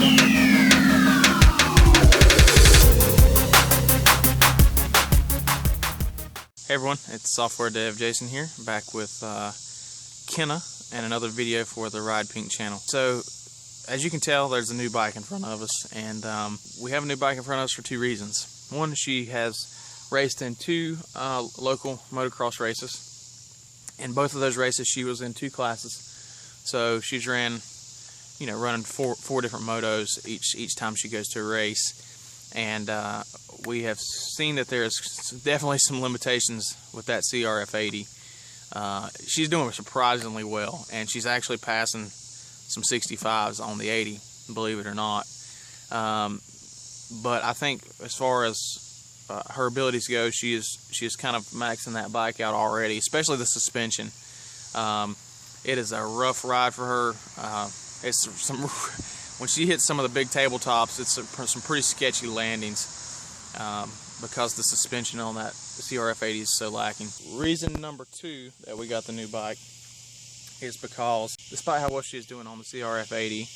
Hey everyone, it's Software Dev Jason here, back with Kenna and another video for the Ride Pink channel. So, as you can tell, there's a new bike in front of us, and we have a new bike in front of us for two reasons. One, she has raced in two local motocross races, and both of those races she was in two classes. So she's running four different motos each time she goes to a race. And we have seen that there's definitely some limitations with that CRF80. She's doing surprisingly well, and she's actually passing some 65s on the 80, believe it or not. But I think as far as her abilities go, she is kind of maxing that bike out already, especially the suspension. It is a rough ride for her. When she hits some of the big tabletops, it's some pretty sketchy landings because the suspension on that CRF80 is so lacking. Reason number two that we got the new bike is because, despite how well she is doing on the CRF80,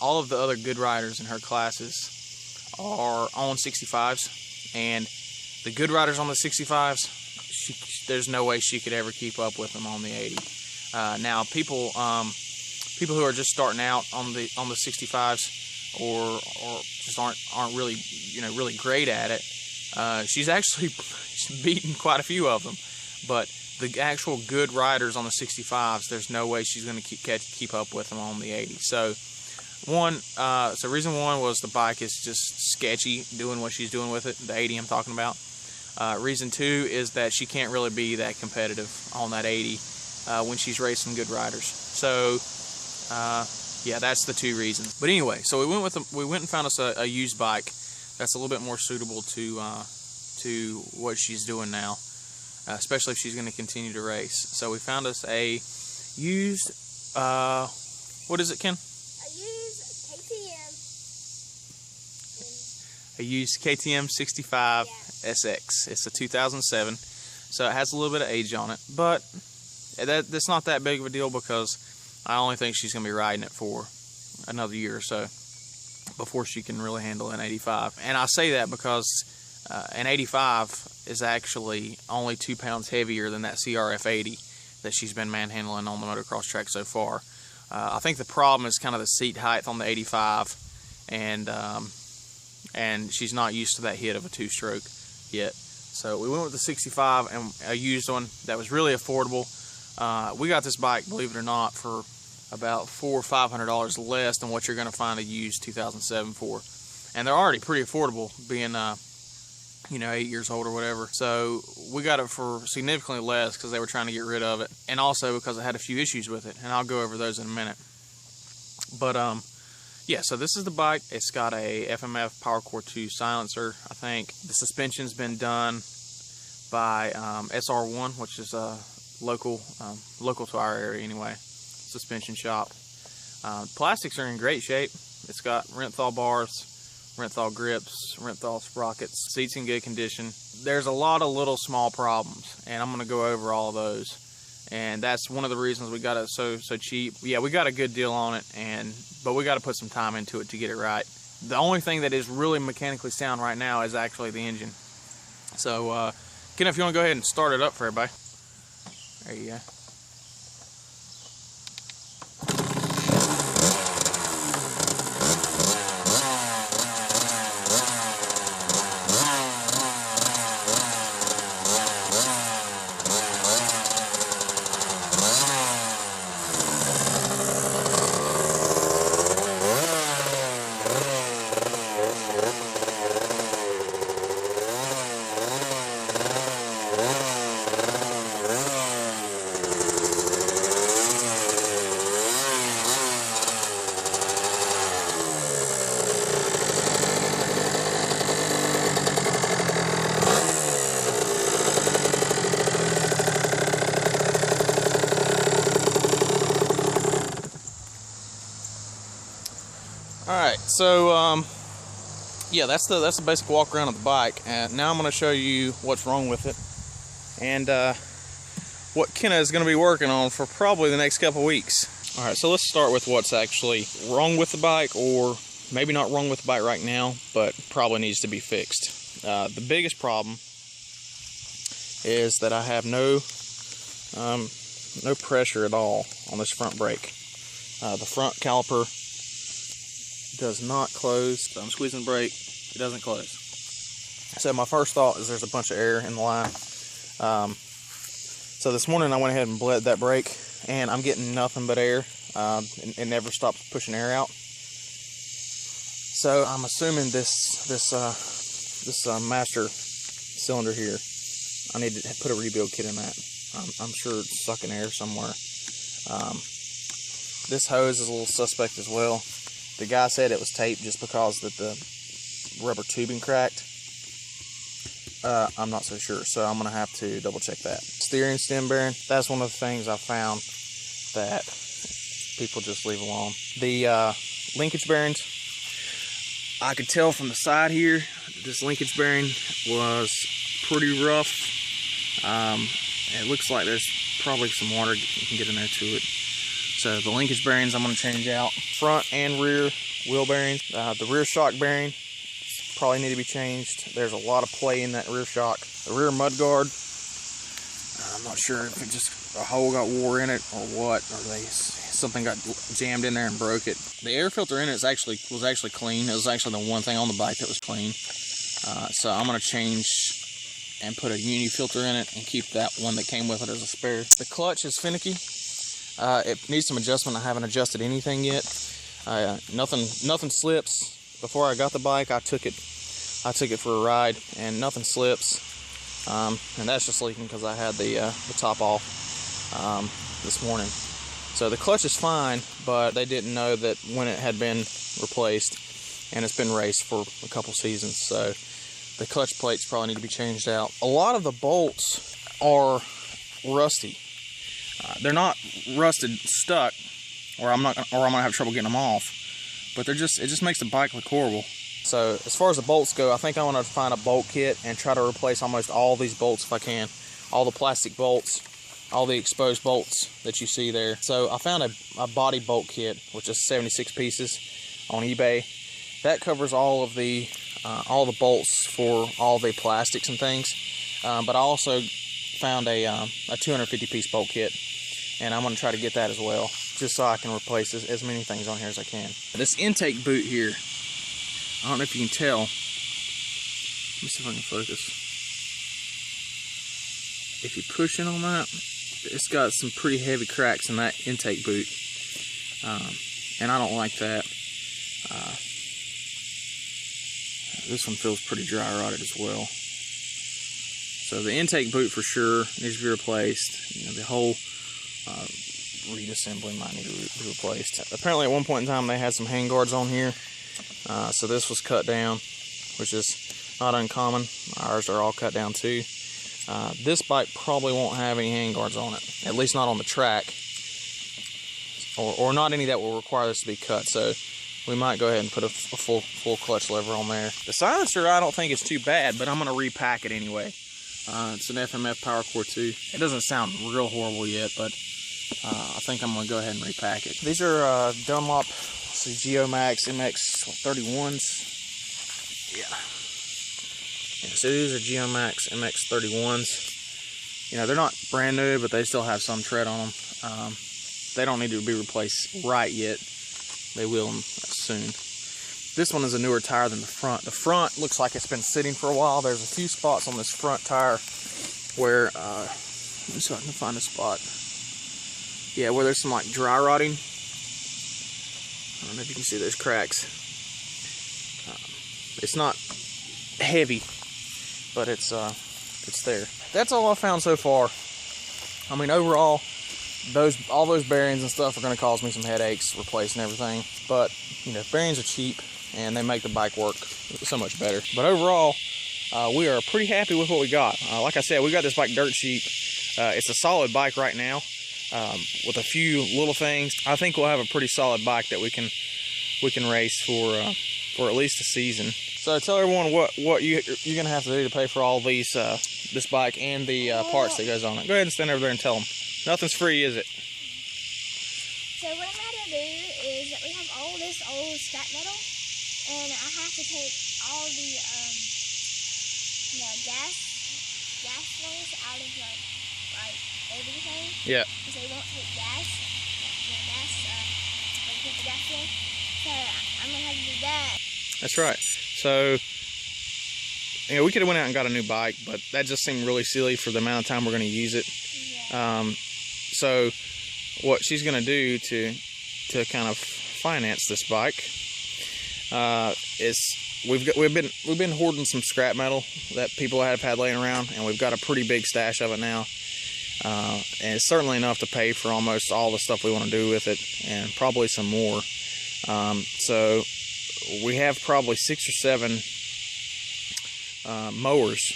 all of the other good riders in her classes are on 65s, and the good riders on the 65s, there's no way she could ever keep up with them on the 80. Now, people who are just starting out on the 65s or just aren't really really great at it, she's actually beaten quite a few of them. But the actual good riders on the 65s, there's no way she's going to keep up with them on the 80. So reason one was the bike is just sketchy doing what she's doing with it, the 80 I'm talking about. Reason two is that she can't really be that competitive on that 80 when she's racing good riders. So yeah, that's the two reasons. But anyway, so we went and found us a used bike that's a little bit more suitable to what she's doing now, especially if she's going to continue to race. So we found us a used, what is it, Ken? A used KTM 65 SX. It's a 2007, so it has a little bit of age on it, but that's not that big of a deal because I only think she's going to be riding it for another year or so before she can really handle an 85. And I say that because an 85 is actually only 2 pounds heavier than that CRF80 that she's been manhandling on the motocross track so far. I think the problem is kind of the seat height on the 85, and she's not used to that hit of a two-stroke yet. So we went with the 65 and a used one that was really affordable. We got this bike, believe it or not, for about $400 or $500 less than what you're going to find a used 2007 for, and they're already pretty affordable, being 8 years old or whatever. So we got it for significantly less because they were trying to get rid of it, and also because it had a few issues with it, and I'll go over those in a minute. But yeah, so this is the bike. It's got a FMF PowerCore 2 silencer, I think. The suspension's been done by SR1, which is a local to our area anyway, suspension shop. Plastics are in great shape. It's got Renthal bars, Renthal grips, Renthal sprockets. Seats in good condition. There's a lot of little small problems, and I'm going to go over all of those. And that's one of the reasons we got it so cheap. Yeah, we got a good deal on it, but we got to put some time into it to get it right. The only thing that is really mechanically sound right now is actually the engine. So, Ken, if you want to go ahead and start it up for everybody. There you go. Alright, so yeah, that's the basic walk around of the bike. And now I'm going to show you what's wrong with it and what Kenna is going to be working on for probably the next couple weeks. All right, so let's start with what's actually wrong with the bike, or maybe not wrong with the bike right now, but probably needs to be fixed. The biggest problem is that I have no pressure at all on this front brake. The front caliper does not close. So I'm squeezing the brake, it doesn't close. So my first thought is there's a bunch of air in the line. So this morning I went ahead and bled that brake, and I'm getting nothing but air. It never stops pushing air out. So I'm assuming this master cylinder here, I need to put a rebuild kit in that. I'm sure it's sucking air somewhere. This hose is a little suspect as well. The guy said it was taped just because that the rubber tubing cracked. I'm not so sure, so I'm gonna have to double check that. Steering stem bearing, that's one of the things I found that people just leave alone. The linkage bearings, I could tell from the side here, this linkage bearing was pretty rough. It looks like there's probably some water you can get in there to it. So the linkage bearings I'm going to change out. Front and rear wheel bearings. The rear shock bearing probably need to be changed. There's a lot of play in that rear shock. The rear mud guard, I'm not sure if it just a hole got wore in it or what, or something got jammed in there and broke it. The air filter in it was actually clean. It was actually the one thing on the bike that was clean. So I'm going to change and put a uni filter in it and keep that one that came with it as a spare. The clutch is finicky. It needs some adjustment. I haven't adjusted anything yet. Nothing slips. Before I got the bike, I took it for a ride, and nothing slips. And that's just leaking because I had the top off this morning. So the clutch is fine, but they didn't know that when it had been replaced, and it's been raced for a couple seasons. So the clutch plates probably need to be changed out. A lot of the bolts are rusty. They're not rusted stuck, or I'm gonna have trouble getting them off. But it just makes the bike look horrible. So as far as the bolts go, I think I want to find a bolt kit and try to replace almost all these bolts if I can. All the plastic bolts, all the exposed bolts that you see there. So I found a body bolt kit, which is 76 pieces on eBay. That covers all the bolts for all the plastics and things. But I also found a 250 piece bolt kit, and I'm going to try to get that as well, just so I can replace as many things on here as I can. This intake boot here, I don't know if you can tell. Let me see if I can focus. If you push in on that, it's got some pretty heavy cracks in that intake boot, and I don't like that. This one feels pretty dry rotted as well. So the intake boot for sure needs to be replaced. You know, the whole reassembly might need to be replaced. Apparently at one point in time they had some handguards on here, so this was cut down, which is not uncommon. Ours are all cut down too. This bike probably won't have any handguards on it, at least not on the track, or not any that will require this to be cut. So we might go ahead and put a full clutch lever on there. The silencer I don't think is too bad, but I'm going to repack it anyway. It's an FMF Power Core 2. It doesn't sound real horrible yet, but I think I'm going to go ahead and repack it. These are Dunlop Geomax MX31s. Yeah, so these are Geomax MX31s. You know, they're not brand new, but they still have some tread on them. They don't need to be replaced right yet. They will soon. This one is a newer tire than the front. The front looks like it's been sitting for a while. There's a few spots on this front tire where, let me see if I can find a spot. Yeah, where there's some like dry rotting. I don't know if you can see those cracks. It's not heavy, but it's there. That's all I found so far. I mean, overall, all those bearings and stuff are going to cause me some headaches replacing everything. But you know, bearings are cheap and they make the bike work so much better. But overall, we are pretty happy with what we got. Like I said, we got this bike dirt cheap. It's a solid bike right now. With a few little things, I think we'll have a pretty solid bike that we can race for at least a season. So tell everyone what you're gonna have to do to pay for all these this bike and the parts that goes on it. Go ahead and stand over there and tell them. Nothing's free, is it? So what scrap metal, and I have to take all the gas things out of like everything. Yeah. Because they won't take gas. Put the gas in. So I'm gonna have to do that. That's right. So, you know, we could have went out and got a new bike, but that just seemed really silly for the amount of time we're going to use it. Yeah. So what she's going to do to kind of finance this bike is we've been hoarding some scrap metal that people have had laying around, and we've got a pretty big stash of it now. And it's certainly enough to pay for almost all the stuff we want to do with it, and probably some more. So we have probably 6 or 7 mowers.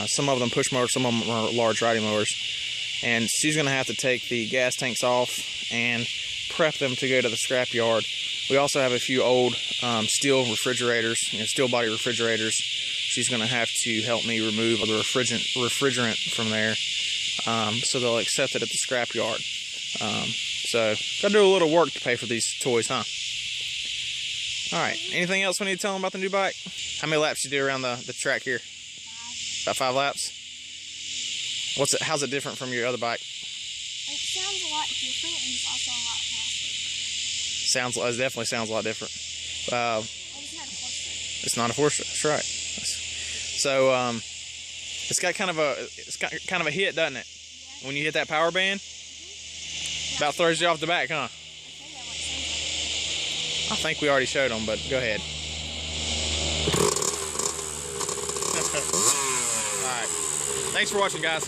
Some of them push mowers, some of them are large riding mowers. And she's going to have to take the gas tanks off and prep them to go to the scrap yard. We also have a few old steel refrigerators, steel body refrigerators. She's going to have to help me remove the refrigerant from there, so they'll accept it at the scrap yard. So got to do a little work to pay for these toys, huh? All right. Anything else we need to tell them about the new bike? How many laps you do around the track here? 5. About 5 laps. How's it different from your other bike? It sounds a lot different, and it's also a lot faster. It definitely sounds a lot different. It's not a 4-stroke. It's not a 4-stroke. That's right. So it's got kind of a hit, doesn't it? Yeah. When you hit that power band, about throws you off the back, huh? I think we already showed them, but go ahead. All right. Thanks for watching, guys.